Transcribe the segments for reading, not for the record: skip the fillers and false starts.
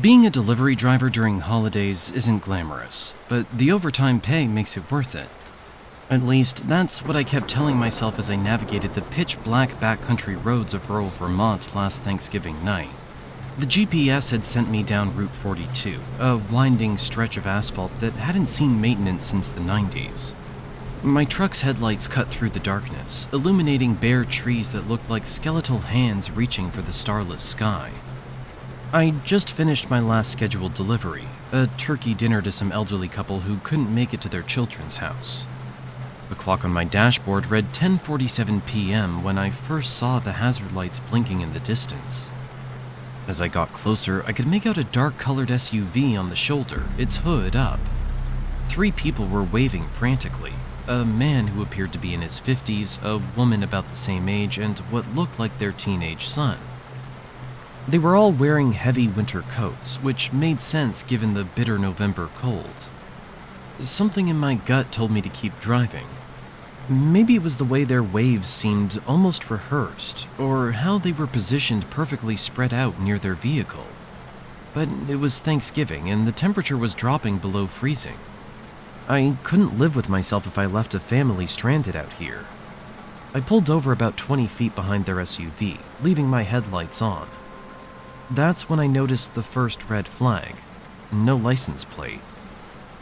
Being a delivery driver during holidays isn't glamorous, but the overtime pay makes it worth it. At least, that's what I kept telling myself as I navigated the pitch-black backcountry roads of rural Vermont last Thanksgiving night. The GPS had sent me down Route 42, a winding stretch of asphalt that hadn't seen maintenance since the 90s. My truck's headlights cut through the darkness, illuminating bare trees that looked like skeletal hands reaching for the starless sky. I just finished my last scheduled delivery, a turkey dinner to some elderly couple who couldn't make it to their children's house. The clock on my dashboard read 10:47 p.m. when I first saw the hazard lights blinking in the distance. As I got closer, I could make out a dark-colored SUV on the shoulder, its hood up. 3 people were waving frantically, a man who appeared to be in his 50s, a woman about the same age, and what looked like their teenage son. They were all wearing heavy winter coats, which made sense given the bitter November cold. Something in my gut told me to keep driving. Maybe it was the way their waves seemed almost rehearsed, or how they were positioned perfectly spread out near their vehicle. But it was Thanksgiving, and the temperature was dropping below freezing. I couldn't live with myself if I left a family stranded out here. I pulled over about 20 feet behind their SUV, leaving my headlights on. That's when I noticed the first red flag. No license plate.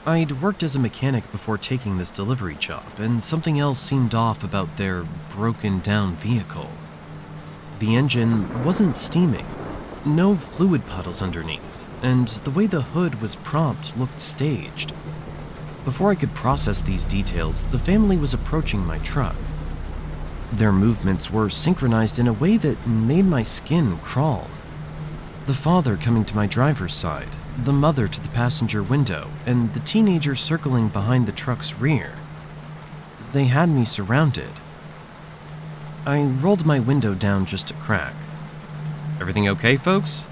I'd worked as a mechanic before taking this delivery job, and something else seemed off about their broken-down vehicle. The engine wasn't steaming, no fluid puddles underneath, and the way the hood was propped looked staged. Before I could process these details, the family was approaching my truck. Their movements were synchronized in a way that made my skin crawl. The father coming to my driver's side, the mother to the passenger window, and the teenager circling behind the truck's rear. They had me surrounded. I rolled my window down just a crack. "Everything okay, folks?"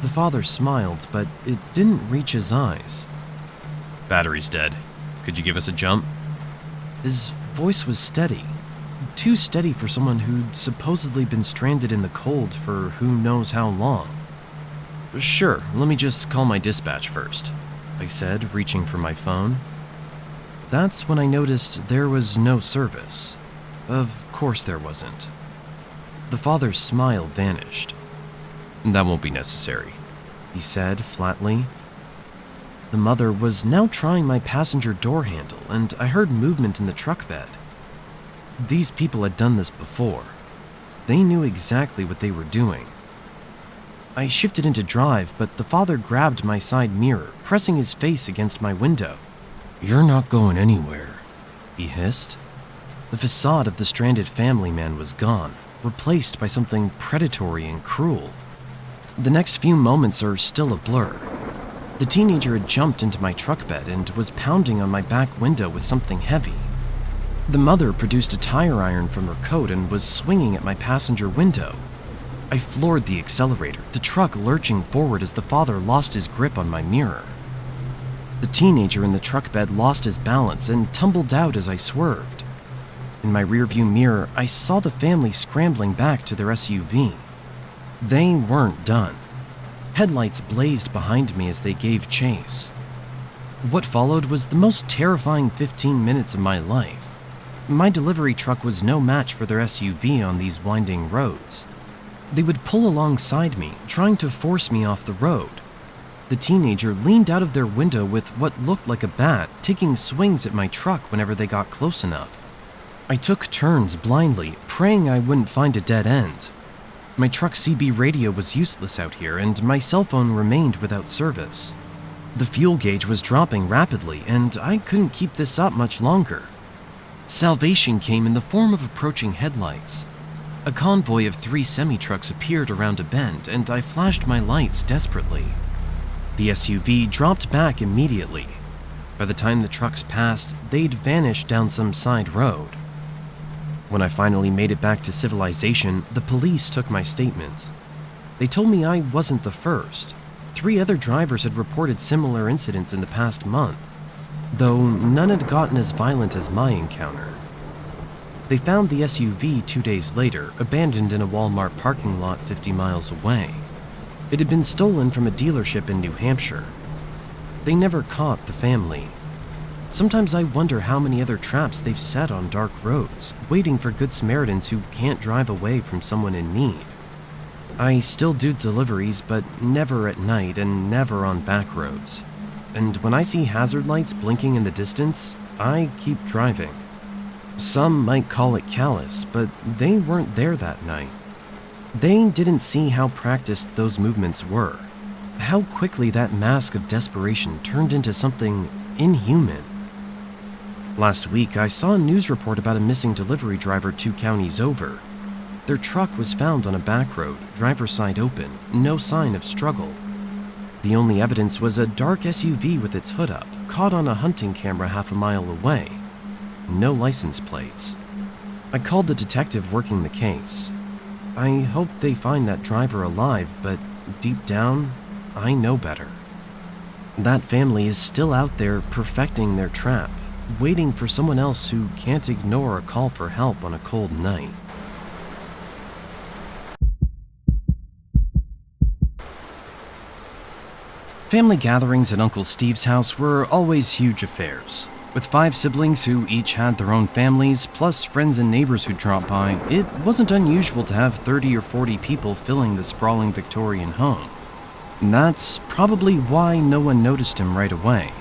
The father smiled, but it didn't reach his eyes. "Battery's dead. Could you give us a jump?" His voice was steady. Too steady for someone who'd supposedly been stranded in the cold for who knows how long. "Sure, let me just call my dispatch first," I said, reaching for my phone. That's when I noticed there was no service. Of course there wasn't. The father's smile vanished. "That won't be necessary," he said flatly. The mother was now trying my passenger door handle, and I heard movement in the truck bed. These people had done this before. They knew exactly what they were doing. I shifted into drive, but the father grabbed my side mirror, pressing his face against my window. "You're not going anywhere," he hissed. The facade of the stranded family man was gone, replaced by something predatory and cruel. The next few moments are still a blur. The teenager had jumped into my truck bed and was pounding on my back window with something heavy. The mother produced a tire iron from her coat and was swinging at my passenger window. I floored the accelerator, the truck lurching forward as the father lost his grip on my mirror. The teenager in the truck bed lost his balance and tumbled out as I swerved. In my rearview mirror, I saw the family scrambling back to their SUV. They weren't done. Headlights blazed behind me as they gave chase. What followed was the most terrifying 15 minutes of my life. My delivery truck was no match for their SUV on these winding roads. They would pull alongside me, trying to force me off the road. The teenager leaned out of their window with what looked like a bat, taking swings at my truck whenever they got close enough. I took turns blindly, praying I wouldn't find a dead end. My truck's CB radio was useless out here, and my cell phone remained without service. The fuel gauge was dropping rapidly, and I couldn't keep this up much longer. Salvation came in the form of approaching headlights. A convoy of 3 semi-trucks appeared around a bend, and I flashed my lights desperately. The SUV dropped back immediately. By the time the trucks passed, they'd vanished down some side road. When I finally made it back to civilization, the police took my statement. They told me I wasn't the first. 3 other drivers had reported similar incidents in the past month, though none had gotten as violent as my encounter. They found the SUV 2 days later, abandoned in a Walmart parking lot 50 miles away. It had been stolen from a dealership in New Hampshire. They never caught the family. Sometimes I wonder how many other traps they've set on dark roads, waiting for good Samaritans who can't drive away from someone in need. I still do deliveries, but never at night and never on back roads. And when I see hazard lights blinking in the distance, I keep driving. Some might call it callous, but they weren't there that night. They didn't see how practiced those movements were, how quickly that mask of desperation turned into something inhuman. Last week, I saw a news report about a missing delivery driver 2 counties over. Their truck was found on a back road, driver's side open, no sign of struggle. The only evidence was a dark SUV with its hood up, caught on a hunting camera half a mile away. No license plates. I called the detective working the case. I hope they find that driver alive, but deep down, I know better. That family is still out there perfecting their trap, waiting for someone else who can't ignore a call for help on a cold night. Family gatherings at Uncle Steve's house were always huge affairs. With 5 siblings who each had their own families, plus friends and neighbors who dropped by, it wasn't unusual to have 30 or 40 people filling the sprawling Victorian home. And that's probably why no one noticed him right away.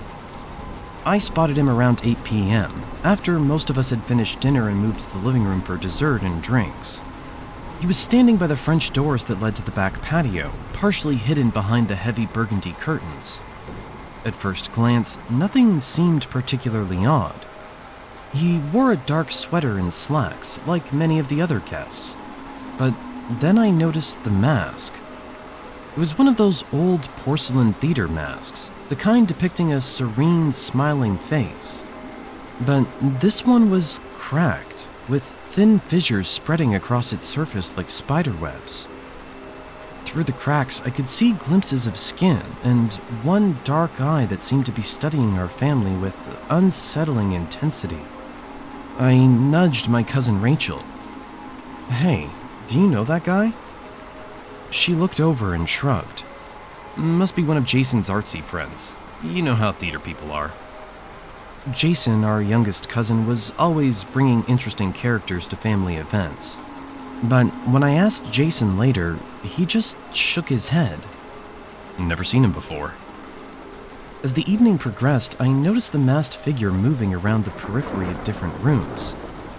I spotted him around 8 p.m., after most of us had finished dinner and moved to the living room for dessert and drinks. He was standing by the French doors that led to the back patio, partially hidden behind the heavy burgundy curtains. At first glance, nothing seemed particularly odd. He wore a dark sweater and slacks, like many of the other guests. But then I noticed the mask. It was one of those old porcelain theater masks, the kind depicting a serene, smiling face. But this one was cracked, with thin fissures spreading across its surface like spiderwebs. Through the cracks, I could see glimpses of skin and one dark eye that seemed to be studying our family with unsettling intensity. I nudged my cousin Rachel. "Hey, do you know that guy?" She looked over and shrugged. "Must be one of Jason's artsy friends. You know how theater people are." Jason, our youngest cousin, was always bringing interesting characters to family events. But when I asked Jason later, he just shook his head. "Never seen him before." As the evening progressed, I noticed the masked figure moving around the periphery of different rooms,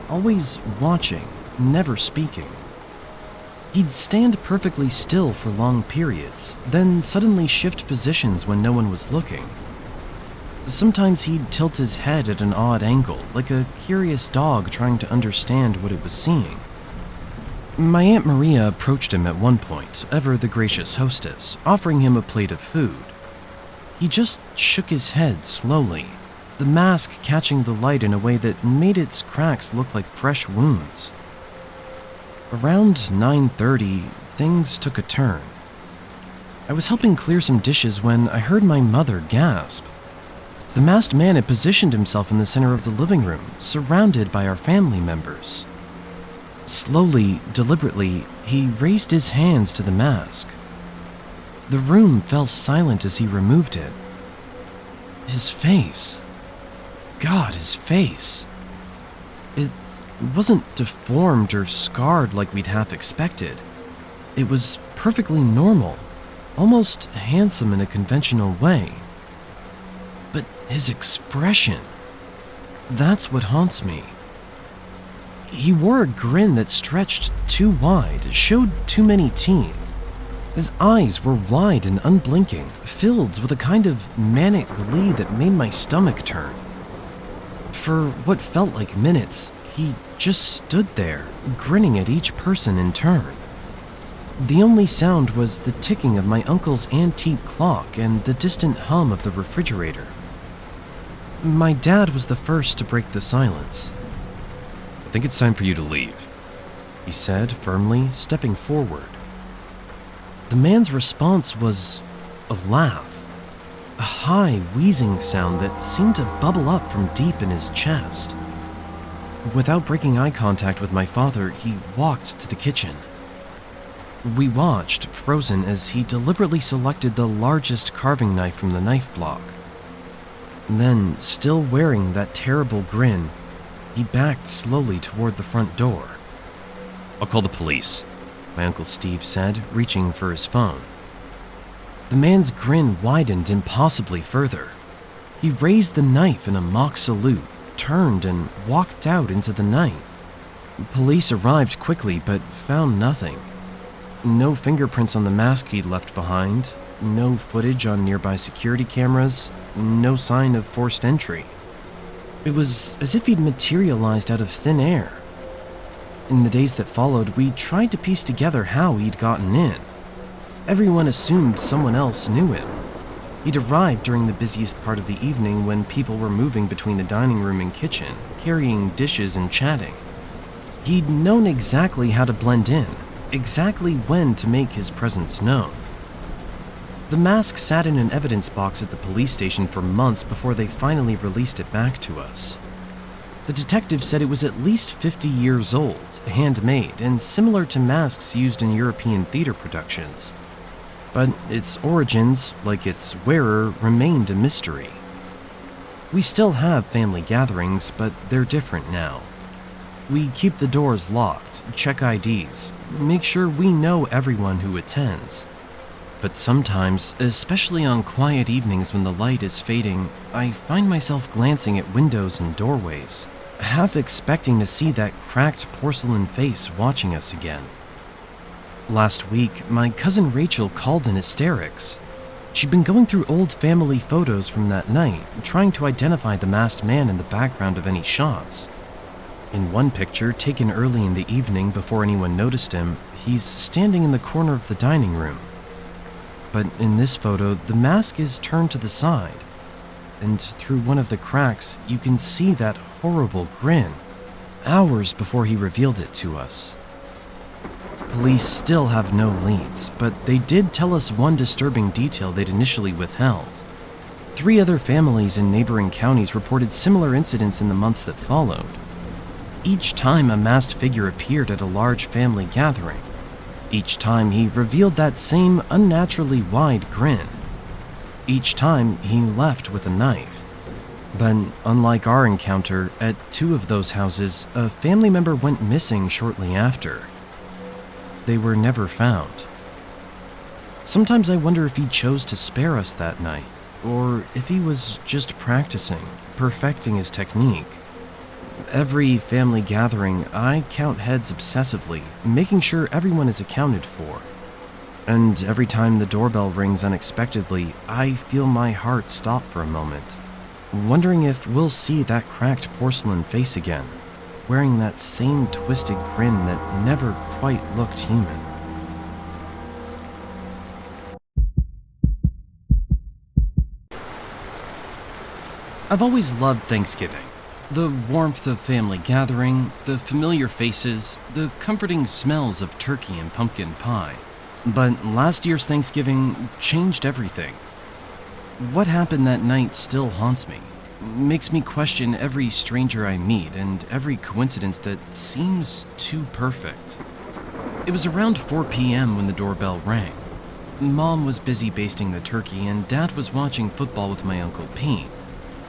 always watching, never speaking. He'd stand perfectly still for long periods, then suddenly shift positions when no one was looking. Sometimes he'd tilt his head at an odd angle, like a curious dog trying to understand what it was seeing. My Aunt Maria approached him at one point, ever the gracious hostess, offering him a plate of food. He just shook his head slowly, the mask catching the light in a way that made its cracks look like fresh wounds. Around 9:30, things took a turn. I was helping clear some dishes when I heard my mother gasp. The masked man had positioned himself in the center of the living room, surrounded by our family members. Slowly, deliberately, he raised his hands to the mask. The room fell silent as he removed it. His face. God, his face. It wasn't deformed or scarred like we'd half expected. It was perfectly normal, almost handsome in a conventional way. But his expression, that's what haunts me. He wore a grin that stretched too wide, showed too many teeth. His eyes were wide and unblinking, filled with a kind of manic glee that made my stomach turn. For what felt like minutes, he just stood there, grinning at each person in turn. The only sound was the ticking of my uncle's antique clock and the distant hum of the refrigerator. My dad was the first to break the silence. "I think it's time for you to leave," he said firmly, stepping forward. The man's response was a laugh, a high, wheezing sound that seemed to bubble up from deep in his chest. Without breaking eye contact with my father, he walked to the kitchen. We watched, frozen, as he deliberately selected the largest carving knife from the knife block. Then, still wearing that terrible grin, he backed slowly toward the front door. I'll call the police, my Uncle Steve said, reaching for his phone. The man's grin widened impossibly further. He raised the knife in a mock salute, turned, and walked out into the night. Police arrived quickly, but found nothing. No fingerprints on the mask he'd left behind, no footage on nearby security cameras, no sign of forced entry. It was as if he'd materialized out of thin air. In the days that followed, we tried to piece together how he'd gotten in. Everyone assumed someone else knew him. He'd arrived during the busiest part of the evening when people were moving between the dining room and kitchen, carrying dishes and chatting. He'd known exactly how to blend in, exactly when to make his presence known. The mask sat in an evidence box at the police station for months before they finally released it back to us. The detective said it was at least 50 years old, handmade, and similar to masks used in European theater productions. But its origins, like its wearer, remained a mystery. We still have family gatherings, but they're different now. We keep the doors locked, check IDs, make sure we know everyone who attends. But sometimes, especially on quiet evenings when the light is fading, I find myself glancing at windows and doorways, half expecting to see that cracked porcelain face watching us again. Last week, my cousin Rachel called in hysterics. She'd been going through old family photos from that night, trying to identify the masked man in the background of any shots. In one picture, taken early in the evening before anyone noticed him, he's standing in the corner of the dining room. But in this photo, the mask is turned to the side, and through one of the cracks, you can see that horrible grin, hours before he revealed it to us. Police still have no leads, but they did tell us one disturbing detail they'd initially withheld. 3 other families in neighboring counties reported similar incidents in the months that followed. Each time a masked figure appeared at a large family gathering, each time he revealed that same unnaturally wide grin. Each time he left with a knife. But unlike our encounter, at 2 of those houses, a family member went missing shortly after. They were never found. Sometimes I wonder if he chose to spare us that night, or if he was just practicing, perfecting his technique. Every family gathering, I count heads obsessively, making sure everyone is accounted for. And every time the doorbell rings unexpectedly, I feel my heart stop for a moment, wondering if we'll see that cracked porcelain face again, wearing that same twisted grin that never quite looked human. I've always loved Thanksgiving. The warmth of family gathering, the familiar faces, the comforting smells of turkey and pumpkin pie. But last year's Thanksgiving changed everything. What happened that night still haunts me. Makes me question every stranger I meet and every coincidence that seems too perfect. It was around 4 p.m. when the doorbell rang. Mom was busy basting the turkey and Dad was watching football with my Uncle Pete.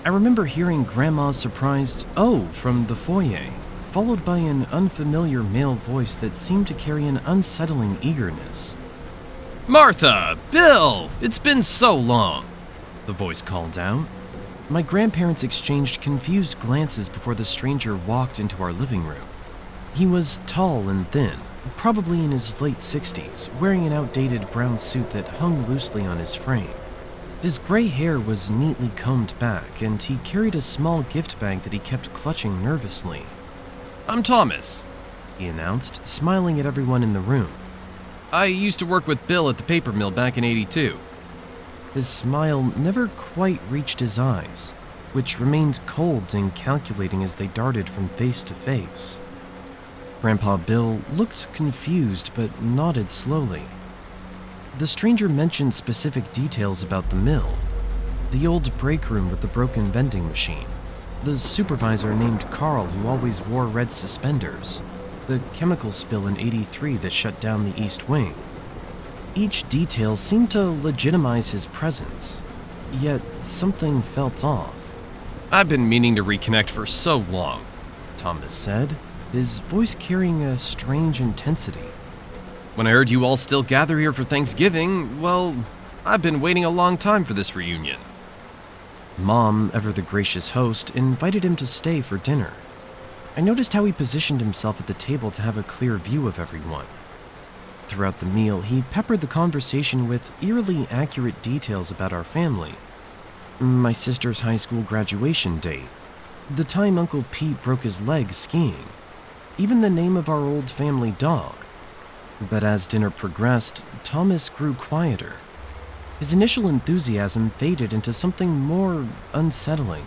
I remember hearing Grandma's surprised "oh" from the foyer, followed by an unfamiliar male voice that seemed to carry an unsettling eagerness. "Martha! Bill! It's been so long!" the voice called out. My grandparents exchanged confused glances before the stranger walked into our living room. He was tall and thin, probably in his late 60s, wearing an outdated brown suit that hung loosely on his frame. His gray hair was neatly combed back, and he carried a small gift bag that he kept clutching nervously. "I'm Thomas," he announced, smiling at everyone in the room. "I used to work with Bill at the paper mill back in '82. His smile never quite reached his eyes, which remained cold and calculating as they darted from face to face. Grandpa Bill looked confused but nodded slowly. The stranger mentioned specific details about the mill, the old break room with the broken vending machine, the supervisor named Carl who always wore red suspenders, the chemical spill in '83 that shut down the East Wing. Each detail seemed to legitimize his presence, yet something felt off. I've been meaning to reconnect for so long, Thomas said, his voice carrying a strange intensity. When I heard you all still gather here for Thanksgiving, well, I've been waiting a long time for this reunion. Mom, ever the gracious host, invited him to stay for dinner. I noticed how he positioned himself at the table to have a clear view of everyone. Throughout the meal, he peppered the conversation with eerily accurate details about our family. My sister's high school graduation date, the time Uncle Pete broke his leg skiing, even the name of our old family dog. But as dinner progressed, Thomas grew quieter. His initial enthusiasm faded into something more unsettling.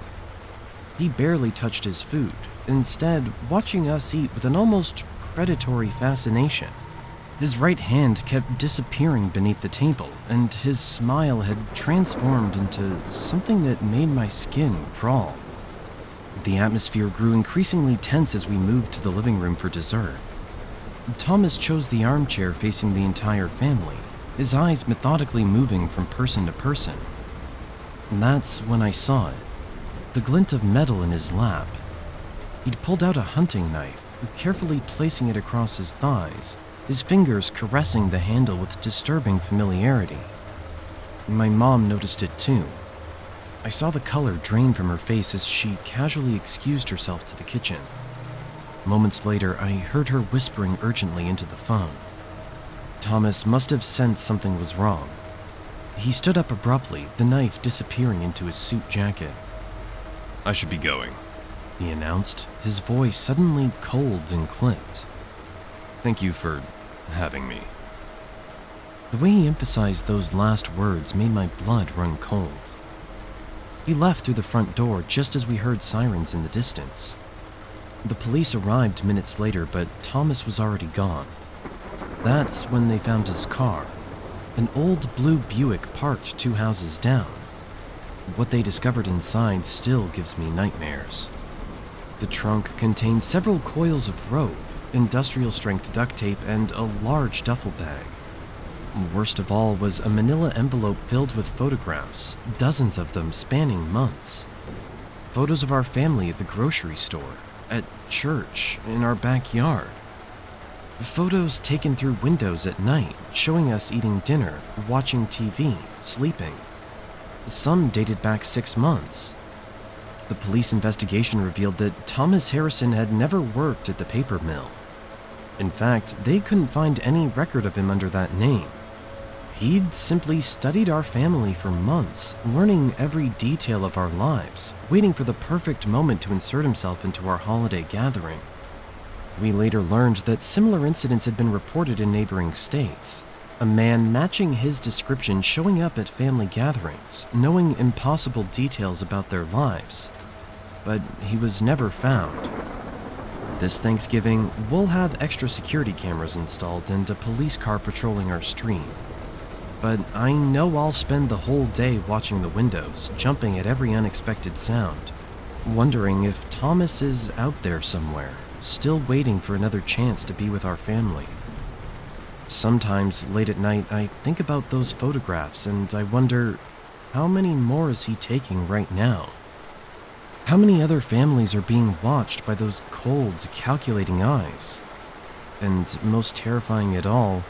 He barely touched his food, instead watching us eat with an almost predatory fascination. His right hand kept disappearing beneath the table, and his smile had transformed into something that made my skin crawl. The atmosphere grew increasingly tense as we moved to the living room for dessert. Thomas chose the armchair facing the entire family, his eyes methodically moving from person to person. And that's when I saw it, the glint of metal in his lap. He'd pulled out a hunting knife, carefully placing it across his thighs, his fingers caressing the handle with disturbing familiarity. My mom noticed it too. I saw the color drain from her face as she casually excused herself to the kitchen. Moments later, I heard her whispering urgently into the phone. Thomas must have sensed something was wrong. He stood up abruptly, the knife disappearing into his suit jacket. I should be going, he announced, his voice suddenly cold and clipped. Thank you for having me. The way he emphasized those last words made my blood run cold. He left through the front door just as we heard sirens in the distance. The police arrived minutes later, but Thomas was already gone. That's when they found his car, an old blue Buick parked 2 houses down. What they discovered inside still gives me nightmares. The trunk contained several coils of rope, industrial-strength duct tape, and a large duffel bag. Worst of all was a manila envelope filled with photographs, dozens of them spanning months. Photos of our family at the grocery store, at church, in our backyard. Photos taken through windows at night, showing us eating dinner, watching TV, sleeping. Some dated back 6 months. The police investigation revealed that Thomas Harrison had never worked at the paper mill. In fact, they couldn't find any record of him under that name. He'd simply studied our family for months, learning every detail of our lives, waiting for the perfect moment to insert himself into our holiday gathering. We later learned that similar incidents had been reported in neighboring states. A man matching his description showing up at family gatherings, knowing impossible details about their lives. But he was never found. This Thanksgiving, we'll have extra security cameras installed and a police car patrolling our street. But I know I'll spend the whole day watching the windows, jumping at every unexpected sound, wondering if Thomas is out there somewhere, still waiting for another chance to be with our family. Sometimes, late at night, I think about those photographs and I wonder, how many more is he taking right now? How many other families are being watched by those cold, calculating eyes? And most terrifying at all,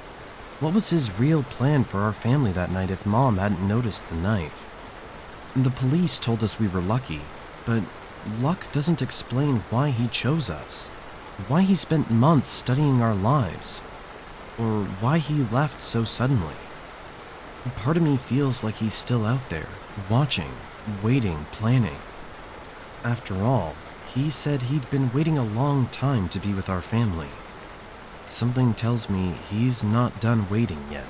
what was his real plan for our family that night if Mom hadn't noticed the knife? The police told us we were lucky, but luck doesn't explain why he chose us, why he spent months studying our lives, or why he left so suddenly. Part of me feels like he's still out there, watching, waiting, planning. After all, he said he'd been waiting a long time to be with our family. Something tells me he's not done waiting yet.